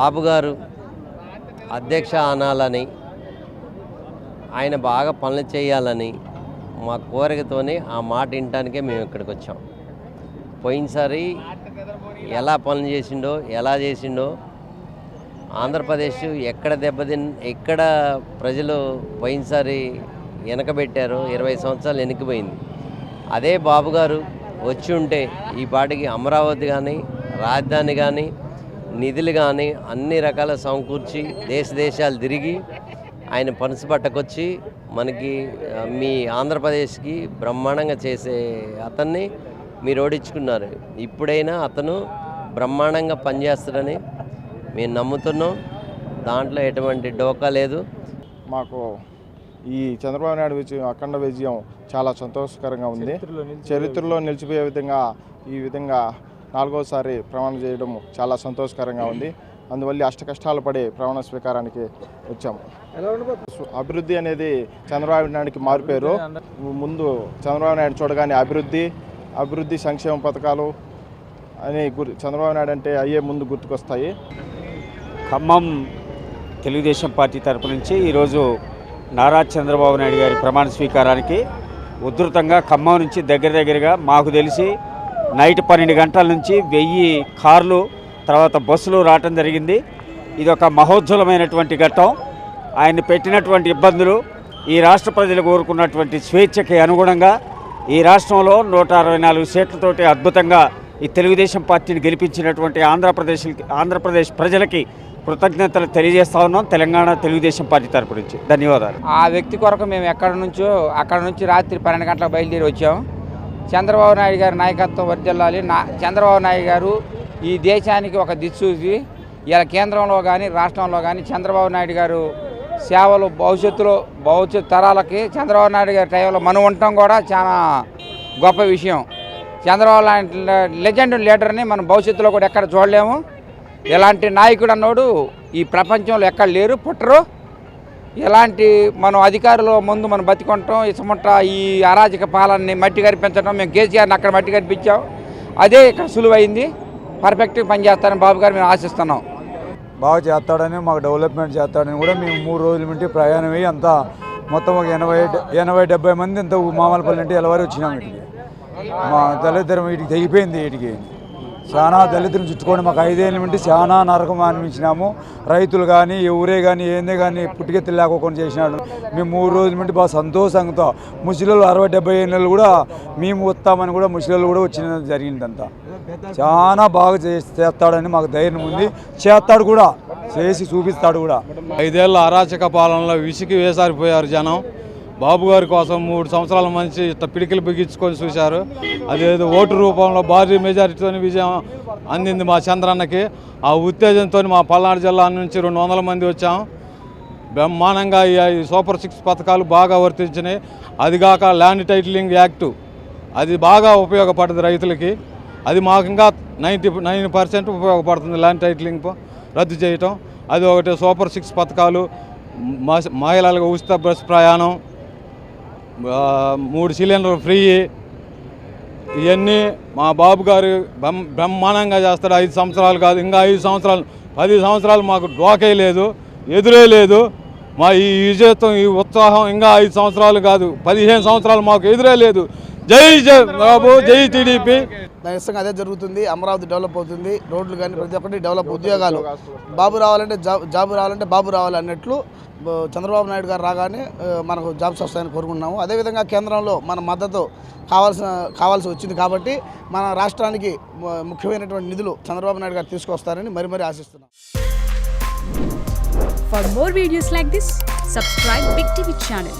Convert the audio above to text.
బాబు గారు అధ్యక్ష అనాలని, ఆయన బాగా పనులు చేయాలని మా కోరికతోనే ఆ మాట వినటానికే మేము ఇక్కడికి వచ్చాం. పోయినసారి ఎలా పనులు చేసిండో ఆంధ్రప్రదేశ్ ఎక్కడ ప్రజలు పోయినసారి వెనకబెట్టారో 20 సంవత్సరాలు వెనక్కిపోయింది. అదే బాబు గారు వచ్చి ఉంటే ఈ పాటికి అమరావతి కానీ, రాజధాని కానీ, నిధులు కానీ అన్ని రకాల సమకూర్చి దేశాలు తిరిగి ఆయన పనసు పట్టకొచ్చి మనకి మీ ఆంధ్రప్రదేశ్కి బ్రహ్మాండంగా చేసే అతన్ని మీరు ఓడించుకున్నారు. ఇప్పుడైనా అతను బ్రహ్మాండంగా పనిచేస్తాడని మేము నమ్ముతున్నాం. దాంట్లో ఎటువంటి డోకా లేదు. మాకు ఈ చంద్రబాబు నాయుడు అఖండ విజయం చాలా సంతోషకరంగా ఉంది. చరిత్రలో నిలిచిపోయే విధంగా ఈ విధంగా 4వసారి ప్రమాణం చేయడం చాలా సంతోషకరంగా ఉంది. అందువల్ల అష్టకష్టాలు పడి ప్రమాణ స్వీకారానికి వచ్చాము. అభివృద్ధి అనేది చంద్రబాబు నాయుడికి మారిపోయారు. ముందు చంద్రబాబు నాయుడు చూడగానే అభివృద్ధి సంక్షేమ పథకాలు అని చంద్రబాబు నాయుడు అంటే అయ్యే ముందు గుర్తుకొస్తాయి. ఖమ్మం తెలుగుదేశం పార్టీ తరపు నుంచి ఈరోజు నారా చంద్రబాబు నాయుడు గారి ప్రమాణ స్వీకారానికి ఉధృతంగా ఖమ్మం నుంచి దగ్గరగా మాకు తెలిసి నైట్ 12 గంటల నుంచి 1000 కార్లు తర్వాత బస్సులు రావటం జరిగింది. ఇది ఒక మహోజ్వలమైనటువంటి ఘట్టం. ఆయన పెట్టినటువంటి ఇబ్బందులు ఈ రాష్ట్ర ప్రజలు కోరుకున్నటువంటి స్వేచ్ఛకి అనుగుణంగా ఈ రాష్ట్రంలో 164 సీట్లతోటి అద్భుతంగా ఈ తెలుగుదేశం పార్టీని గెలిపించినటువంటి ఆంధ్రప్రదేశ్ ప్రజలకి కృతజ్ఞతలు తెలియజేస్తా ఉన్నాం తెలంగాణ తెలుగుదేశం పార్టీ తరపు నుంచి. ధన్యవాదాలు. ఆ వ్యక్తి కొరకు మేము అక్కడ నుంచి రాత్రి 12 గంటలకు బయలుదేరి వచ్చాం. చంద్రబాబు నాయుడు గారి నాయకత్వం వర్ధిల్లాలి. చంద్రబాబు నాయుడు గారు ఈ దేశానికి ఒక దిక్సూచి. ఇలా కేంద్రంలో కానీ రాష్ట్రంలో కానీ చంద్రబాబు నాయుడు గారు సేవలు భవిష్యత్తు తరాలకి చంద్రబాబు నాయుడు గారి టైంలో మనం ఉండటం కూడా చాలా గొప్ప విషయం. చంద్రబాబు లాంటి లెజెండ్ లీడర్ని మనం భవిష్యత్తులో కూడా ఎక్కడ చూడలేము. ఇలాంటి నాయకుడు అన్నోడు ఈ ప్రపంచంలో ఎక్కడ లేరు, పుట్టరు. ఇలాంటి మనం అధికారుల ముందు మనం బతికొంటాం. ఇసుమంట ఈ అరాజక పాలనని మట్టి కనిపించడం, మేము కేసీఆర్ని అక్కడ మట్టి కనిపించాం. అదే ఇక్కడ సులువైంది. పర్ఫెక్ట్గా పనిచేస్తారని బాబు గారు మేము ఆశిస్తున్నాం. బాగా చేస్తాడని, మాకు డెవలప్మెంట్ చేస్తాడని కూడా మేము 3 రోజుల నుండి ప్రయాణం అయ్యి అంతా మొత్తం ఒక 80-70 మంది ఇంత మామలపల్లి నుండి ఎలవారి వచ్చినాం. వీటికి మా దళిద్దరం వీటికి తెగిపోయింది. వీటికి చాలా దళితులను చుట్టుకొని మాకు 5 ఏళ్ళ నుండి చాలా నరకం అనిపించినాము. రైతులు కానీ ఎవరే కానీ ఏందే కానీ పుట్టుకెత్తులు లేకోకుండా చేసినాడు. మేము 3 రోజుల నుండి బాగా సంతోషంగా ముసలిళ్ళు 60-70 ఏళ్ళు కూడా మేము వస్తామని కూడా ముసలిళ్ళు కూడా వచ్చిన జరిగిందంతా. చాలా బాగా చేస్తాడని మాకు ధైర్యం ఉంది. చేస్తాడు కూడా, చేసి చూపిస్తాడు కూడా. 5 ఏళ్ళ అరాచక పాలనలో విసికి వేసారిపోయారు జనం. బాబు గారి కోసం 3 సంవత్సరాల మంచి పిడికిలు బిగించుకొని చూశారు. అదేదో ఓటు రూపంలో భారీ మెజారిటీతో విజయం అందింది మా చంద్రన్నకి. ఆ ఉత్తేజంతో మా పల్నాడు జిల్లా నుంచి 200 మంది వచ్చాం. బ్రహ్మాండంగా ఈ సూపర్ 6 పథకాలు బాగా వర్తించినాయి. అదిగాక ల్యాండ్ టైటిలింగ్ యాక్టు అది బాగా ఉపయోగపడుతుంది రైతులకి. అది మాకు ఇంకా 99% ఉపయోగపడుతుంది. ల్యాండ్ టైటిలింగ్ రద్దు చేయటం అది ఒకటి. సూపర్ 6 పథకాలు, మహిళలకు ఉచిత బస్ ప్రయాణం, 3 సిలిండర్లు ఫ్రీ, ఇవన్నీ మా బాబు గారు బ్రహ్మాండంగా చేస్తాడు. 5 సంవత్సరాలు కాదు, ఇంకా 5 సంవత్సరాలు 10 సంవత్సరాలు మాకు డోకే లేదు, ఎదురే లేదు. మా ఈ విజయత్వం, ఈ ఉత్సాహం ఇంకా 5 సంవత్సరాలు కాదు 15 సంవత్సరాలు మాకు ఎదురే లేదు. జై బాబు, జై టీడీపీ. దాని ఇష్టంగా అదే జరుగుతుంది. అమరావతి డెవలప్ అవుతుంది, రోడ్లు కానీ ప్రతి ఒక్కటి డెవలప్, ఉద్యోగాలు. బాబు రావాలంటే జాబు రావాలంటే బాబు రావాలి అన్నట్లు చంద్రబాబు నాయుడు గారు రాగానే మనకు జాబ్స్ వస్తాయని కోరుకుంటున్నాము. అదేవిధంగా కేంద్రంలో మన మద్దతు కావాల్సి వచ్చింది కాబట్టి మన రాష్ట్రానికి ముఖ్యమైనటువంటి నిధులు చంద్రబాబు నాయుడు గారు తీసుకొస్తారని మరి ఆశిస్తున్నాం. For more videos like this, subscribe Big TV channel.